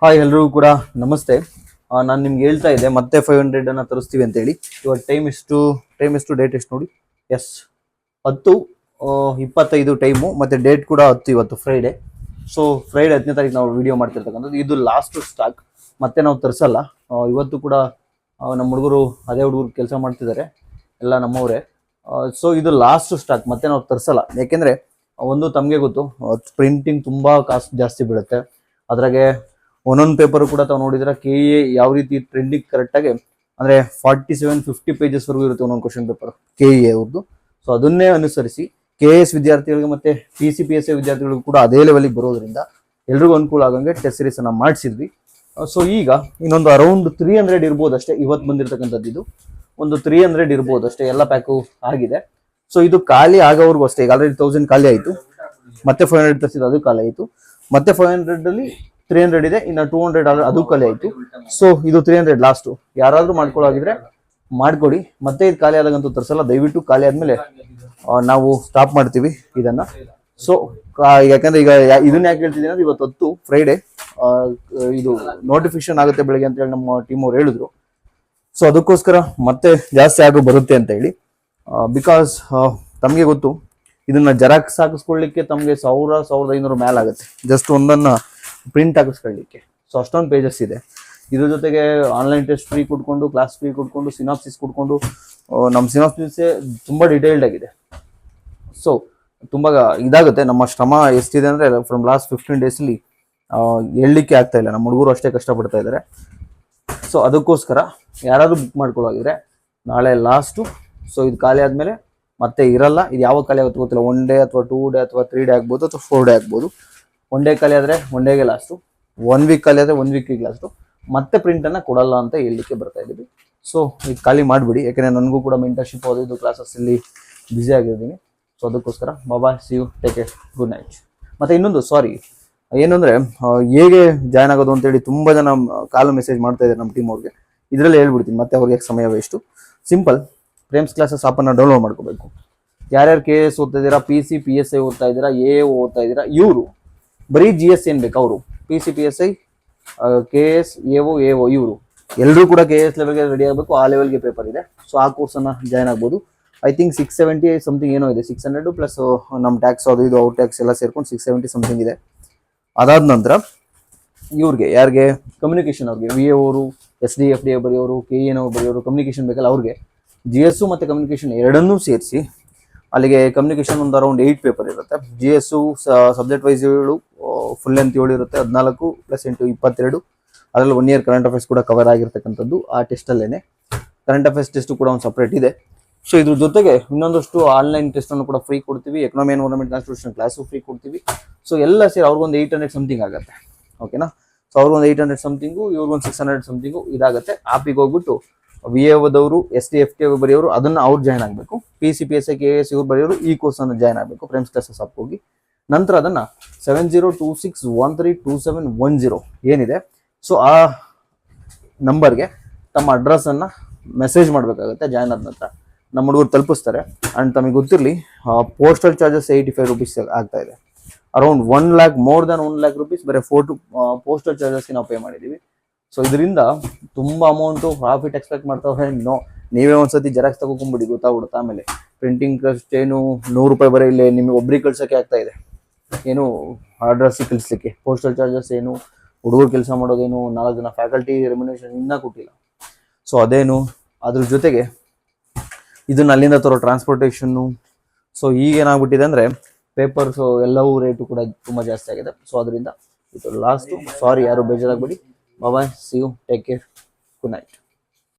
Hi ಎಲ್ರಿಗೂ ಕೂಡ ನಮಸ್ತೆ. ನಾನು ನಿಮ್ಗೆ ಹೇಳ್ತಾ ಇದ್ದೆ ಮತ್ತೆ 500 ಅನ್ನ ತರಿಸ್ತೀವಿ ಅಂತ ಹೇಳಿ. ಇವಾಗ ಟೈಮ್ ಎಷ್ಟು ಡೇಟ್ ಎಷ್ಟು ನೋಡಿ. ಎಸ್ 10:25 ಟೈಮು, ಮತ್ತೆ ಡೇಟ್ ಕೂಡ 10 ಇವತ್ತು ಫ್ರೈಡೆ. ಸೊ ಫ್ರೈಡೆ 10ನೇ ತಾರೀಕು ನಾವು ವಿಡಿಯೋ ಮಾಡ್ತಿರ್ತಕ್ಕಂಥದ್ದು. ಇದು ಲಾಸ್ಟ್ ಸ್ಟಾಕ್, ಮತ್ತೆ ನಾವು ತರಿಸಲ್ಲ. ಇವತ್ತು ಕೂಡ ನಮ್ಮ ಹುಡುಗರು ಅದೇ ಹುಡುಗರು ಕೆಲಸ ಮಾಡ್ತಿದ್ದಾರೆ, ಎಲ್ಲ ನಮ್ಮವರೇ. ಸೊ ಇದು ಲಾಸ್ಟ್ ಸ್ಟಾಕ್, ಮತ್ತೆ ನಾವು ತರಿಸಲ್ಲ. ಯಾಕೆಂದ್ರೆ ಒಂದು ತಮಗೆ ಗೊತ್ತು, ಪ್ರಿಂಟಿಂಗ್ ತುಂಬಾ ಕಾಸ್ಟ್ ಜಾಸ್ತಿ ಬೀಳುತ್ತೆ. ಅದ್ರಾಗೆ ಒಂದೊಂದು ಪೇಪರ್ ಕೂಡ ತಾವು ನೋಡಿದ್ರೆ KA ಯಾವ ರೀತಿ ಟ್ರೆಂಡಿಂಗ್ ಕರೆಕ್ಟಾಗಿ ಅಂದರೆ 47-50 ಪೇಜಸ್ ವರೆಗೂ ಇರುತ್ತೆ ಒಂದೊಂದು ಕ್ವಶನ್ ಪೇಪರ್ KA ಅವ್ರದ್ದು. ಸೊ ಅದನ್ನೇ ಅನುಸರಿಸಿ KS ವಿದ್ಯಾರ್ಥಿಗಳಿಗೆ ಮತ್ತೆ PCPSA ವಿದ್ಯಾರ್ಥಿಗಳಿಗೂ ಕೂಡ ಅದೇ ಲೆವೆಲಿಗೆ ಬರೋದ್ರಿಂದ ಎಲ್ರಿಗೂ ಅನುಕೂಲ ಆಗಂಗೆ ಟೆಸ್ಟ್ ಸೀರೀಸ್ ಅನ್ನ ಮಾಡಿಸಿದ್ವಿ. ಸೊ ಈಗ ಇನ್ನೊಂದು ಅರೌಂಡ್ 300 ಇರ್ಬೋದು ಅಷ್ಟೇ. ಇವತ್ತು ಬಂದಿರತಕ್ಕಂಥದ್ದು ಇದು ಒಂದು 300 ಇರ್ಬೋದು ಅಷ್ಟೇ, ಎಲ್ಲ ಪ್ಯಾಕು ಆಗಿದೆ. ಸೊ ಇದು ಖಾಲಿ ಆಗೋವರೆಗೂ ಅಷ್ಟೇ. ಈಗ ಆಲ್ರೆಡಿ 1000 ಖಾಲಿ ಆಯಿತು, ಮತ್ತೆ 500 ತರಿಸಿದ್ದು ಅದು ಖಾಲಿ ಆಯಿತು, ಮತ್ತೆ 500 ಅಲ್ಲಿ 300 ಇದೆ, ಇನ್ನು 200 ಅದು ಖಾಲಿ ಆಯಿತು. ಸೊ ಇದು 300 ಲಾಸ್ಟು. ಯಾರಾದರೂ ಮಾಡ್ಕೊಳ್ಳೋಗಿದ್ರೆ ಮಾಡ್ಕೊಡಿ, ಮತ್ತೆ ಇದು ಖಾಲಿ ಆದಾಗಂತೂ ತರಿಸಲ್ಲ. ದಯವಿಟ್ಟು ಖಾಲಿ ಆದ್ಮೇಲೆ ನಾವು ಸ್ಟಾಪ್ ಮಾಡ್ತೀವಿ ಇದನ್ನ. ಸೊ ಯಾಕಂದ್ರೆ ಈಗ ಇದನ್ನ ಯಾಕೆ ಹೇಳ್ತಿದ್ದೀನಿ ಅಂದ್ರೆ ಇವತ್ತು 10 ಫ್ರೈಡೆ, ಇದು ನೋಟಿಫಿಕೇಶನ್ ಆಗುತ್ತೆ ಬೆಳಗ್ಗೆ ಅಂತ ಹೇಳಿ ನಮ್ಮ ಟೀಮ್ ಅವ್ರು ಹೇಳಿದ್ರು. ಸೊ ಅದಕ್ಕೋಸ್ಕರ ಮತ್ತೆ ಜಾಸ್ತಿ ಆಗೋ ಬರುತ್ತೆ ಅಂತ ಹೇಳಿ. ಬಿಕಾಸ್ ತಮಗೆ ಗೊತ್ತು, ಇದನ್ನ ಜೆರಾಕ್ಸ್ ಹಾಕಿಸ್ಕೊಳ್ಳಿಕ್ಕೆ ತಮಗೆ 1000-1500 ಮೇಲೆ ಆಗುತ್ತೆ, ಜಸ್ಟ್ ಒಂದನ್ನ ಪ್ರಿಂಟ್ ಹಾಕಿಸ್ಕೊಳ್ಳಿಕ್ಕೆ. ಸೊ ಅಷ್ಟೊಂದು ಪೇಜಸ್ ಇದೆ. ಇದ್ರ ಜೊತೆಗೆ ಆನ್ಲೈನ್ ಟೆಸ್ಟ್ ಫ್ರೀ ಕೊಟ್ಕೊಂಡು, ಕ್ಲಾಸ್ ಫ್ರೀ ಕೊಟ್ಕೊಂಡು, ಸಿನಾಪ್ಸಿಸ್ ಕೊಟ್ಕೊಂಡು, ನಮ್ಮ ಸಿನಾಪ್ಸಿಸ್ ತುಂಬಾ ಡಿಟೇಲ್ಡ್ ಆಗಿದೆ. ಸೊ ತುಂಬಾ ಇದಾಗುತ್ತೆ. ನಮ್ಮ ಶ್ರಮ ಎಷ್ಟಿದೆ ಅಂದ್ರೆ ಫ್ರಮ್ ಲಾಸ್ಟ್ 15 days ಅಲ್ಲಿ ಹೇಳಲಿಕ್ಕೆ ಆಗ್ತಾ ಇಲ್ಲ. ನಮ್ಮ ಹುಡುಗರು ಅಷ್ಟೇ ಕಷ್ಟಪಡ್ತಾ ಇದ್ದಾರೆ. ಸೊ ಅದಕ್ಕೋಸ್ಕರ ಯಾರಾದ್ರೂ ಬುಕ್ ಮಾಡ್ಕೊಳ್ಳೋಗಿದ್ರೆ ನಾಳೆ ಲಾಸ್ಟು. ಸೊ ಇದು ಖಾಲಿ ಆದ್ಮೇಲೆ ಮತ್ತೆ ಇರಲ್ಲ. ಇದು ಯಾವಾಗ ಖಾಲಿ ಆಗುತ್ತೆ ಗೊತ್ತಿಲ್ಲ. 1 day ಅಥವಾ 2 day ಅಥವಾ 3 day ಆಗ್ಬೋದು, ಅಥವಾ 4 day ಆಗ್ಬೋದು. 1 day ಖಾಲಿ ಆದರೆ 1 dayಗೆ ಲಾಸ್ಟು, 1 week ಖಾಲಿ ಆದರೆ 1 weekಗೆ ಲಾಸ್ಟು. ಮತ್ತೆ ಪ್ರಿಂಟನ್ನು ಕೊಡಲ್ಲ ಅಂತ ಹೇಳಲಿಕ್ಕೆ ಬರ್ತಾ ಇದ್ದೀವಿ. ಸೊ ಇದು ಖಾಲಿ ಮಾಡಿಬಿಡಿ, ಯಾಕೆಂದರೆ ನನಗೂ ಕೂಡ ಮೆಂಟರ್ಶಿಪ್ ಓದಿದ್ದು ಕ್ಲಾಸಸ್ಸಲ್ಲಿ ಬ್ಯುಸಿ ಆಗಿದ್ದೀನಿ. ಸೊ ಅದಕ್ಕೋಸ್ಕರ ಬಾಬಾ, see you, take care, good night. ಮತ್ತು ಇನ್ನೊಂದು ಸಾರಿ ಏನು ಅಂದರೆ, ಹೇಗೆ ಜಾಯ್ನ್ ಆಗೋದು ಅಂತೇಳಿ ತುಂಬ ಜನ ಕಾಲು ಮೆಸೇಜ್ ಮಾಡ್ತಾ ಇದ್ದಾರೆ ನಮ್ಮ ಟೀಮ್ ಅವ್ರಿಗೆ. ಇದರಲ್ಲಿ ಹೇಳ್ಬಿಡ್ತೀನಿ, ಮತ್ತೆ ಅವ್ರಿಗೆ ಸಮಯ ವೇಸ್ಟು. ಸಿಂಪಲ್, ಪ್ರೇಮ್ಸ್ ಕ್ಲಾಸಸ್ ಆಪನ್ನು ಡೌನ್ಲೋಡ್ ಮಾಡ್ಕೋಬೇಕು. ಯಾರ್ಯಾರು KS ಓದ್ತಾ ಇದ್ದೀರಾ, PCPSA ಓದ್ತಾ ಇದ್ದೀರಾ, AO ಓದ್ತಾ ಇದ್ದೀರಾ, ಇವರು ಬರೀ GS ಏನು ಬೇಕು, ಅವರು PCPSI, KS, AO ಇವರು ಎಲ್ಲರೂ ಕೂಡ KS ಲೆವೆಲ್ಗೆ ರೆಡಿ ಆಗಬೇಕು. ಆ ಲೆವೆಲ್ಗೆ ಪೇಪರ್ ಇದೆ. ಸೊ ಆ ಕೋರ್ಸನ್ನು ಜಾಯ್ನ್ ಆಗ್ಬೋದು. ಐ ಥಿಂಕ್ 670 ಸಮಥಿಂಗ್ ಏನೋ ಇದೆ, 600 ಪ್ಲಸ್ ನಮ್ಮ ಟ್ಯಾಕ್ಸ್ ಅದು ಇದು ಔಟ್ ಟ್ಯಾಕ್ಸ್ ಎಲ್ಲ ಸೇರ್ಕೊಂಡು 670 ಸಮಥಿಂಗ್ ಇದೆ. ಅದಾದ ನಂತರ ಇವ್ರಿಗೆ ಯಾರಿಗೆ ಕಮ್ಯುನಿಕೇಷನ್, ಅವ್ರಿಗೆ VA ಅವರು, SDFDA ಬರೆಯೋರು, KENO ಬರೆಯೋರು, ಕಮ್ಯುನಿಕೇಷನ್ ಬೇಕಲ್ಲ ಅವ್ರಿಗೆ GS ಮತ್ತು ಕಮ್ಯುನಿಕೇಷನ್ ಎರಡನ್ನೂ ಸೇರಿಸಿ ಅಲ್ಲಿಗೆ ಕಮ್ಯುನಿಕೇಷನ್ ಒಂದು ಅರೌಂಡ್ 8 ಪೇಪರ್ ಇರುತ್ತೆ. GS subject wise 7, full length 7 ಇರುತ್ತೆ, 14 + 8 22. ಅದರಲ್ಲಿ 1 year ಕರೆಂಟ್ ಅಫೇರ್ಸ್ ಕೂಡ ಕವರ್ ಆಗಿರ್ತಕ್ಕಂಥದ್ದು ಆ ಟೆಸ್ಟಲ್ಲೇನೆ. ಕರೆಂಟ್ ಅಫೇರ್ಸ್ ಟೆಸ್ಟ್ ಕೂಡ ಒಂದು ಸಪ್ರೇಟ್ ಇದೆ. ಸೊ ಇದ್ರ ಜೊತೆಗೆ ಇನ್ನೊಂದಷ್ಟು ಆನ್ಲೈನ್ ಟೆಸ್ಟನ್ನು ಕೂಡ ಫ್ರೀ ಕೊಡ್ತೀವಿ. Economy environment constitution class free ಕೊಡ್ತೀವಿ. ಸೊ ಎಲ್ಲ ಸೇರಿ ಅವ್ರಿಗೊಂದು 800 ಸಮಥಿಂಗ್ ಆಗುತ್ತೆ. ಓಕೆನಾ? ಸೊ ಅವ್ರಿಗೊಂದು 800 ಸಮಥಿಂಗು, ಇವ್ರಿಗೊಂದು 600 ಸಮಥಿಂಗು ಇದಾಗುತ್ತೆ. ಆಪಿಗೆ ಹೋಗ್ಬಿಟ್ಟು VA ಓದೋರು, SDFDA ಬರೆಯೋರು ಅದನ್ನು ಅವ್ರು ಜಾಯ್ನ್ ಆಗಬೇಕು. PCPSA, KS ಇವ್ರು ಬರೆಯೋರು ಈ ಕೋರ್ಸನ್ನು ಜಾಯ್ನ್ ಆಗಬೇಕು ಪ್ರೇಮ್ಸ್ ಕ್ಲಾಸಸ್ ಆಪ್ ಹೋಗಿ. ನಂತರ ಅದನ್ನು 7026132710 ಏನಿದೆ, ಸೊ ಆ ನಂಬರ್ಗೆ ತಮ್ಮ ಅಡ್ರೆಸ್ಸನ್ನು ಮೆಸೇಜ್ ಮಾಡಬೇಕಾಗುತ್ತೆ. ಜಾಯ್ನ್ ಆದ ನಂತರ ನಮ್ಮ ಹುಡುಗರು ತಲುಪಿಸ್ತಾರೆ. ಆ್ಯಂಡ್ ತಮಗೆ ಗೊತ್ತಿರಲಿ, ಪೋಸ್ಟಲ್ ಚಾರ್ಜಸ್ 85 ರೂಪೀಸ್ ಆಗ್ತಾ ಇದೆ. Around 1 lakh, more than 1 lakh rupees ಬರೀ ಪೋಸ್ಟಲ್ ಚಾರ್ಜಸ್ಗೆ ನಾವು ಪೇ ಮಾಡಿದ್ದೀವಿ. ಸೊ ಇದರಿಂದ ತುಂಬ ಅಮೌಂಟು ಪ್ರಾಫಿಟ್ ಎಕ್ಸ್ಪೆಕ್ಟ್ ಮಾಡ್ತಾವೆ. ನೀವೇ ಒಂದ್ಸತಿ ಜೆರಾಕ್ಸ್ ತಗೊಂಡ್ಬಿಡಿ, ಗೊತ್ತಾಗ್ಬಿಡುತ್ತೆ. ಆಮೇಲೆ ಪ್ರಿಂಟಿಂಗ್ ಕಾಸ್ಟ್ ಏನು 100 ರೂಪಾಯಿ ಬರೀ ಇಲ್ಲಿ ನಿಮಗೆ ಒಬ್ರಿಗೆ ಕಳ್ಸೋಕ್ಕೆ ಆಗ್ತಾ ಇದೆ, ಏನು ಅಡ್ರೆಸ್ ಕಳಿಸ್ಲಿಕ್ಕೆ. ಪೋಸ್ಟಲ್ ಚಾರ್ಜಸ್ ಏನು, ಹುಡುಗರು ಕೆಲಸ ಮಾಡೋದೇನು, 4 ಜನ ಫ್ಯಾಕಲ್ಟಿ ರೆಮ್ಯುನರೇಷನ್ ಇನ್ನೂ ಕೊಟ್ಟಿಲ್ಲ. ಸೊ ಅದೇನು, ಅದ್ರ ಜೊತೆಗೆ ಇದನ್ನ ಅಲ್ಲಿಂದ ತರೋ ಟ್ರಾನ್ಸ್ಪೋರ್ಟೇಷನ್ನು. ಸೊ ಈಗೇನಾಗ್ಬಿಟ್ಟಿದೆ ಅಂದರೆ ಪೇಪರ್ಸು ಎಲ್ಲವೂ ರೇಟು ಕೂಡ ತುಂಬ ಜಾಸ್ತಿ ಆಗಿದೆ. ಸೊ ಅದರಿಂದ ಇದು ಲಾಸ್ಟು. ಸಾರಿ, ಯಾರು ಬೇಜಾರಾಗಬೇಡಿ. Bye, see you, take care, good night.